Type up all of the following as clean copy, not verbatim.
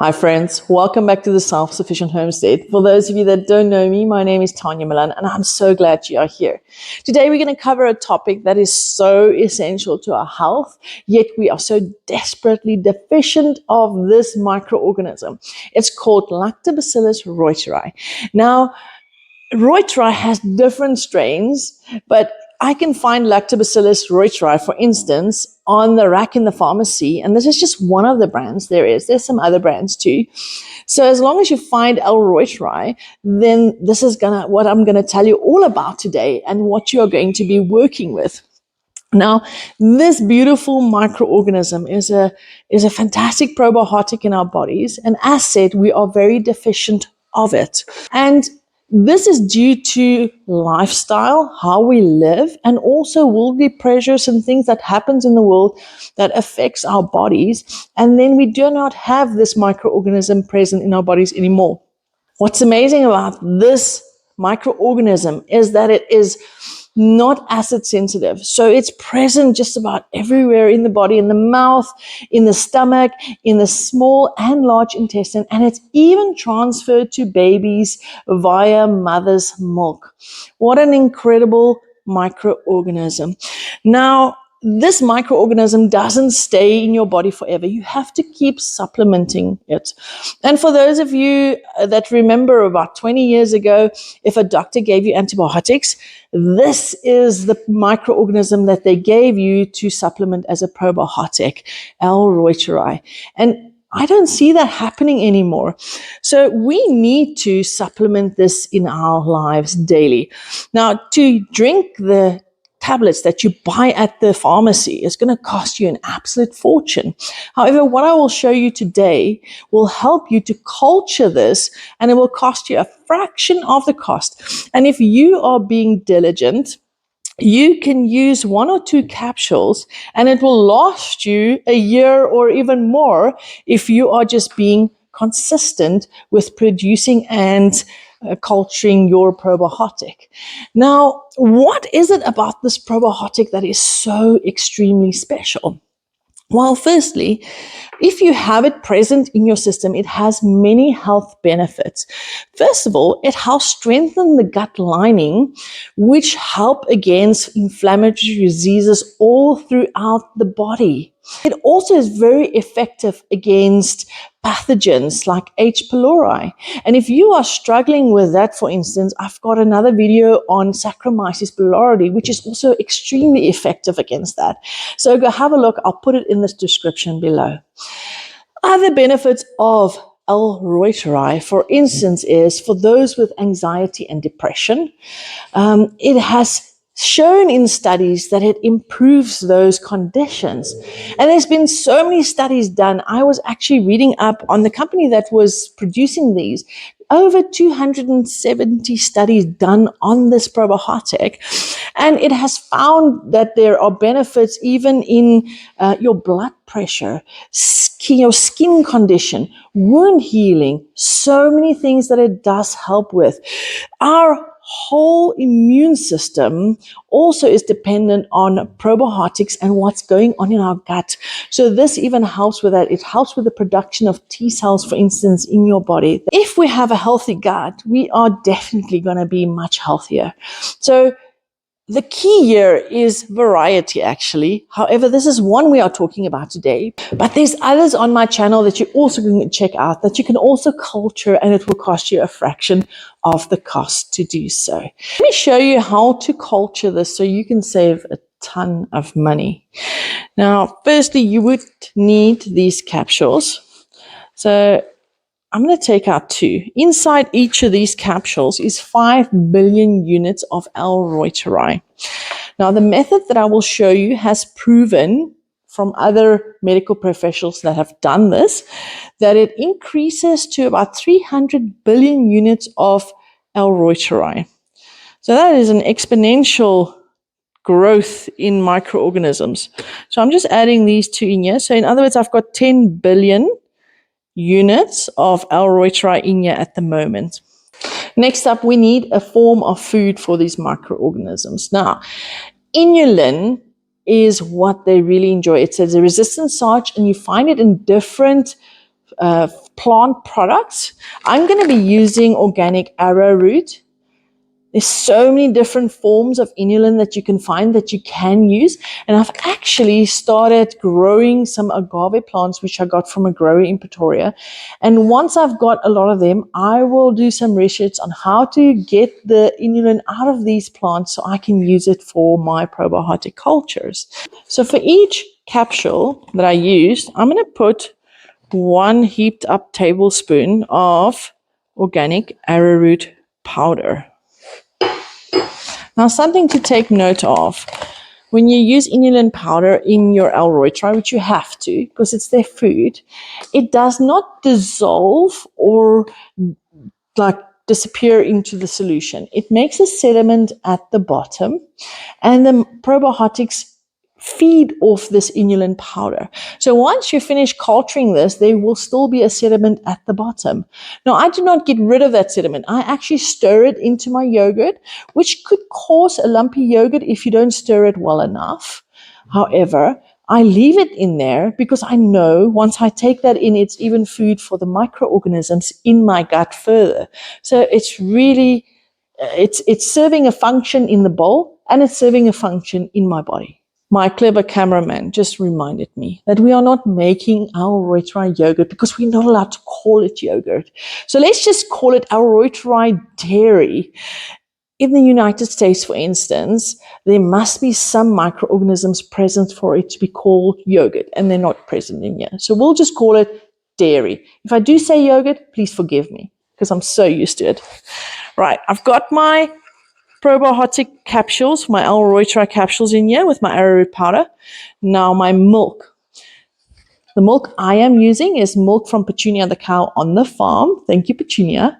Hi friends, welcome back to the Self-Sufficient Homestead. For those of you that don't know me, my name is Tanya Milan and I'm so glad you are here. Today we're going to cover a topic that is so essential to our health, yet we are so desperately deficient of this microorganism. It's called Lactobacillus reuteri. Now, reuteri has different strains, but I can find Lactobacillus reuteri, for instance, on the rack in the pharmacy, and this is just one of the brands there's some other brands too. So as long as you find L.Reuteri, then this is what I'm gonna tell you all about today and what you're going to be working with. Now, this beautiful microorganism is a fantastic probiotic in our bodies, and as said, we are very deficient of it. And this is due to lifestyle, how we live, and also worldly pressures and things that happens in the world that affects our bodies. And then we do not have this microorganism present in our bodies anymore. What's amazing about this microorganism is that it is not acid sensitive. So it's present just about everywhere in the body, in the mouth, in the stomach, in the small and large intestine, and it's even transferred to babies via mother's milk. What an incredible microorganism. Now, this microorganism doesn't stay in your body forever. You have to keep supplementing it. And for those of you that remember about 20 years ago, if a doctor gave you antibiotics, this is the microorganism that they gave you to supplement as a probiotic, L.Reuteri. And I don't see that happening anymore. So we need to supplement this in our lives daily. Now, to drink the tablets that you buy at the pharmacy is going to cost you an absolute fortune. However, what I will show you today will help you to culture this, and it will cost you a fraction of the cost. And if you are being diligent, you can use 1 or 2 capsules and it will last you a year or even more if you are just being consistent with producing and culturing your probiotic. Now, what is it about this probiotic that is so extremely special? Well, firstly, if you have it present in your system, it has many health benefits. First of all, it helps strengthen the gut lining, which help against inflammatory diseases all throughout the body. It also is very effective against pathogens like H. pylori. And if you are struggling with that, for instance, I've got another video on Saccharomyces boulardii, which is also extremely effective against that. So go have a look. I'll put it in this description below. Other benefits of L.Reuteri, for instance, is for those with anxiety and depression. It has shown in studies that it improves those conditions. And there's been so many studies done. I was actually reading up on the company that was producing these. Over 270 studies done on this probiotic. And it has found that there are benefits even in your blood pressure, your skin condition, wound healing, so many things that it does help with. Our whole immune system also is dependent on probiotics and what's going on in our gut. So this even helps with that. It helps with the production of T cells, for instance, in your body. If we have a healthy gut, we are definitely going to be much healthier. So the key here is variety, actually. However, this is one we are talking about today. But there's others on my channel that you also can check out, that you can also culture, and it will cost you a fraction of the cost to do so. Let me show you how to culture this so you can save a ton of money. Now, firstly, you would need these capsules. So I'm going to take out 2. Inside each of these capsules is 5 billion units of L.Reuteri. Now, the method that I will show you has proven from other medical professionals that have done this, that it increases to about 300 billion units of L.Reuteri. So that is an exponential growth in microorganisms. So I'm just adding these 2 in here. So in other words, I've got 10 billion units of L.Reuteri in here at the moment. Next up, we need a form of food for these microorganisms. Now, inulin is what they really enjoy. It's a resistant starch, and you find it in different plant products. I'm going to be using organic arrowroot. There's so many different forms of inulin that you can find that you can use. And I've actually started growing some agave plants, which I got from a grower in Pretoria. And once I've got a lot of them, I will do some research on how to get the inulin out of these plants so I can use it for my probiotic cultures. So for each capsule that I used, I'm going to put 1 heaped up tablespoon of organic arrowroot powder. Now, something to take note of, when you use inulin powder in your L.Reuteri, which you have to because it's their food, it does not dissolve or disappear into the solution. It makes a sediment at the bottom, and the probiotics feed off this inulin powder. So once you finish culturing this, there will still be a sediment at the bottom. Now, I do not get rid of that sediment. I actually stir it into my yogurt, which could cause a lumpy yogurt if you don't stir it well enough. However, I leave it in there because I know once I take that in, it's even food for the microorganisms in my gut further. So it's really, it's serving a function in the bowl, and it's serving a function in my body. My clever cameraman just reminded me that we are not making L.Reuteri yogurt because we're not allowed to call it yogurt. So let's just call it L.Reuteri dairy. In the United States, for instance, there must be some microorganisms present for it to be called yogurt, and they're not present in here. So we'll just call it dairy. If I do say yogurt, please forgive me because I'm so used to it. Right, I've got my probiotic capsules, my L.Reuteri capsules in here with my arrowroot powder. Now my milk. The milk I am using is milk from Petunia the cow on the farm. Thank you, Petunia.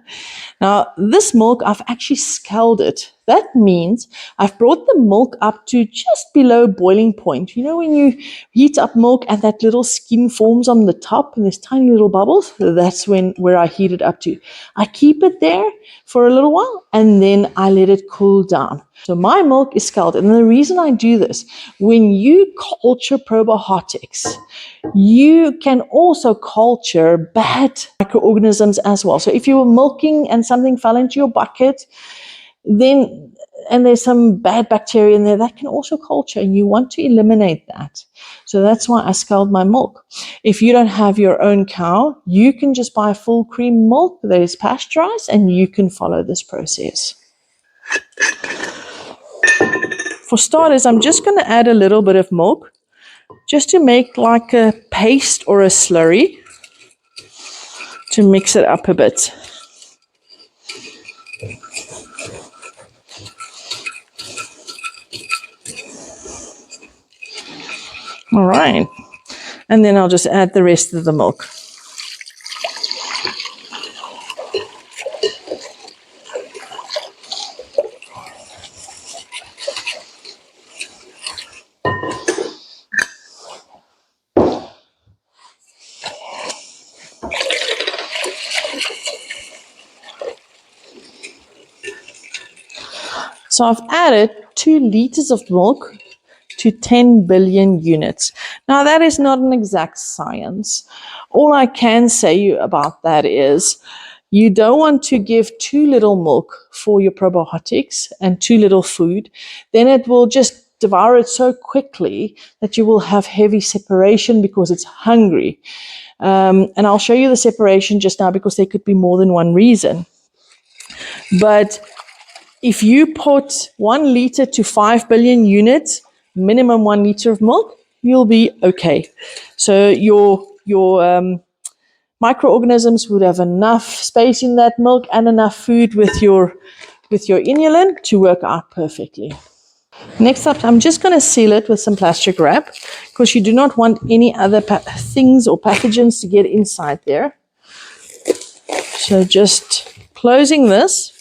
Now, this milk, I've actually scalded it. That means I've brought the milk up to just below boiling point. You know when you heat up milk and that little skin forms on the top and there's tiny little bubbles? That's where I heat it up to. I keep it there for a little while and then I let it cool down. So my milk is scalded. And the reason I do this, when you culture probiotics, you can also culture bad microorganisms as well. So if you were milking and something fell into your bucket, then and there's some bad bacteria in there, that can also culture, and you want to eliminate that. So that's why I scald my milk. If you don't have your own cow, you can just buy full cream milk that is pasteurized, and you can follow this process. For starters, I'm just going to add a little bit of milk just to make like a paste or a slurry to mix it up a bit. All right, and then I'll just add the rest of the milk. So I've added 2 liters of milk to 10 billion units. Now that is not an exact science. All I can say about that is you don't want to give too little milk for your probiotics and too little food. Then it will just devour it so quickly that you will have heavy separation because it's hungry. And I'll show you the separation just now because there could be more than one reason. But if you put 1 liter to 5 billion units, minimum 1 liter of milk, you'll be okay. So your microorganisms would have enough space in that milk and enough food with your inulin to work out perfectly. Next up, I'm just going to seal it with some plastic wrap because you do not want any other things or pathogens to get inside there. So just closing this.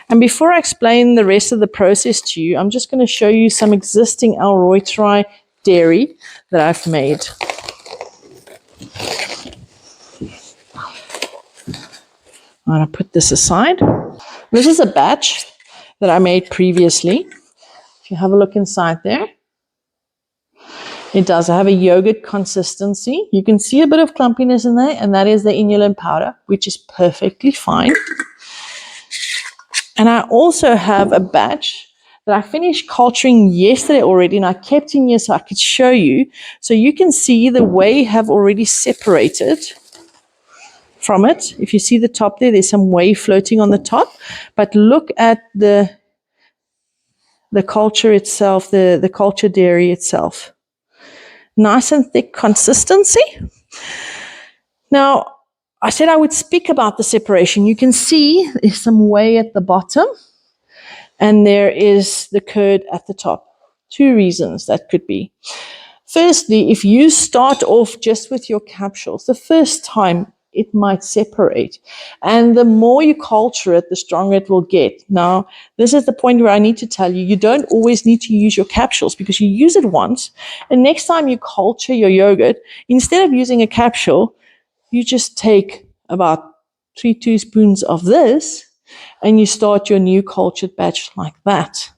And before I explain the rest of the process to you, I'm just going to show you some existing L.Reuteri dairy that I've made. I'm going to put this aside. This is a batch that I made previously. If you have a look inside there, It does have a yogurt consistency. You can see a bit of clumpiness in there, and that is the inulin powder, which is perfectly fine. And I also have a batch that I finished culturing yesterday already, and I kept in here so I could show you. So you can see the whey have already separated from it. If you see the top there, there's some whey floating on the top. But look at the culture itself, the culture dairy itself. Nice and thick consistency. Now, I said I would speak about the separation. You can see there's some whey at the bottom, and there is the curd at the top. Two reasons that could be. Firstly, if you start off just with your capsules, the first time it might separate. And the more you culture it, the stronger it will get. Now, this is the point where I need to tell you, you don't always need to use your capsules because you use it once. And next time you culture your yogurt, instead of using a capsule, you just take about 3 teaspoons of this and you start your new cultured batch like that.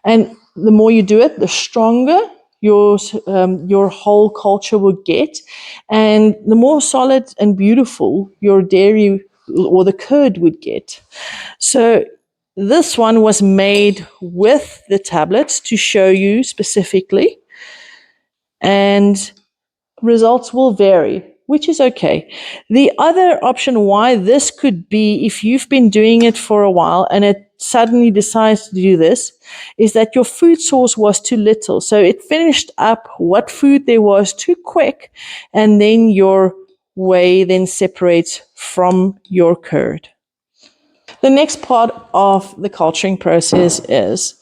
And the more you do it, the stronger your whole culture will get, and the more solid and beautiful your dairy or the curd would get. So this one was made with the tablets to show you specifically, and results will vary, which is okay. The other option why this could be, if you've been doing it for a while and it suddenly decides to do this, is that your food source was too little. So it finished up what food there was too quick, and then your whey then separates from your curd. The next part of the culturing process is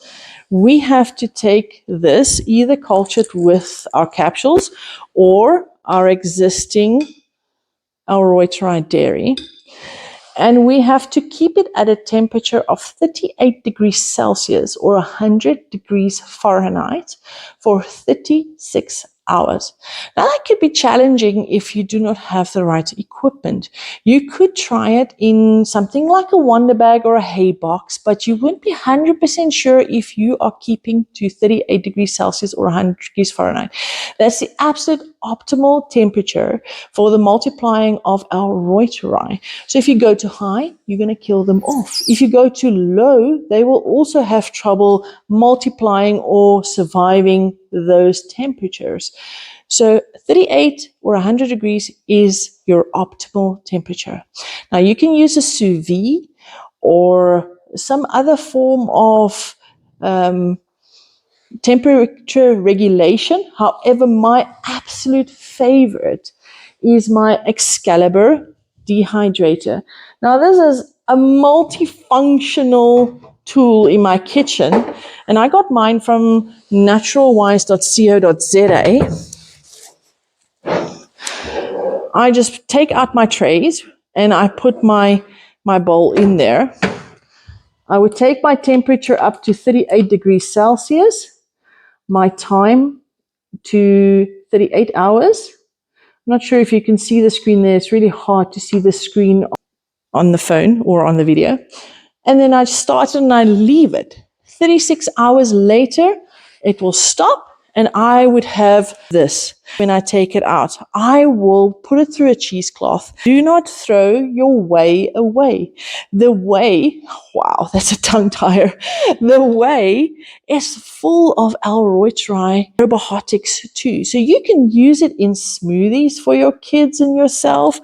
we have to take this either cultured with our capsules or our existing L.Reuteri dairy, and we have to keep it at a temperature of 38 degrees Celsius or 100 degrees Fahrenheit for 36 hours. Now, that could be challenging if you do not have the right equipment. You could try it in something like a Wonder Bag or a hay box, but you wouldn't be 100% sure if you are keeping to 38 degrees Celsius or 100 degrees Fahrenheit. That's the absolute optimal temperature for the multiplying of L.Reuteri. So if you go too high, you're going to kill them off. If you go too low, they will also have trouble multiplying or surviving those temperatures. So 38 or 100 degrees is your optimal temperature. Now you can use a sous vide or some other form of temperature regulation. However, my absolute favorite is my Excalibur Dehydrator. Now this is a multifunctional tool in my kitchen, and I got mine from naturalwise.co.za. I just take out my trays and I put my bowl in there. I would take my temperature up to 38 degrees Celsius, my time to 38 hours. I'm not sure if you can see the screen there. It's really hard to see the screen on the phone or on the video. And then I start it and I leave it. 36 hours later, it will stop, and I would have this. When I take it out, I will put it through a cheesecloth. Do not throw your whey away. The whey, wow, that's a tongue tire. The whey is full of L.Reuteri probiotics too. So you can use it in smoothies for your kids and yourself.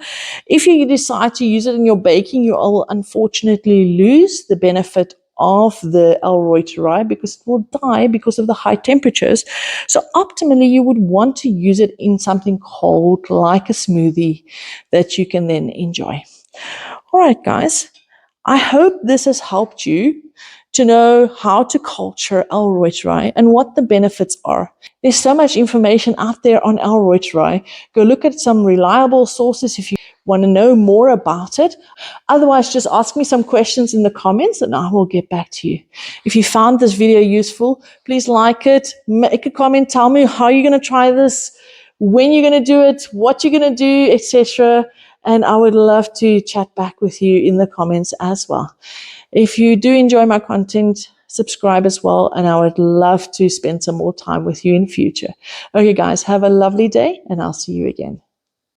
If you decide to use it in your baking, you will unfortunately lose the benefit of the L.Reuteri because it will die because of the high temperatures. So optimally, you would want to use it in something cold like a smoothie that you can then enjoy. All right, guys, I hope this has helped you to know how to culture L.Reuteri and what the benefits are. There's so much information out there on L.Reuteri. Go look at some reliable sources if you want to know more about it. Otherwise, just ask me some questions in the comments and I will get back to you. If you found this video useful, please like it, make a comment, tell me how you're going to try this, when you're going to do it, what you're going to do, etc. And I would love to chat back with you in the comments as well. If you do enjoy my content, subscribe as well, and I would love to spend some more time with you in future. Okay, guys, have a lovely day, and I'll see you again.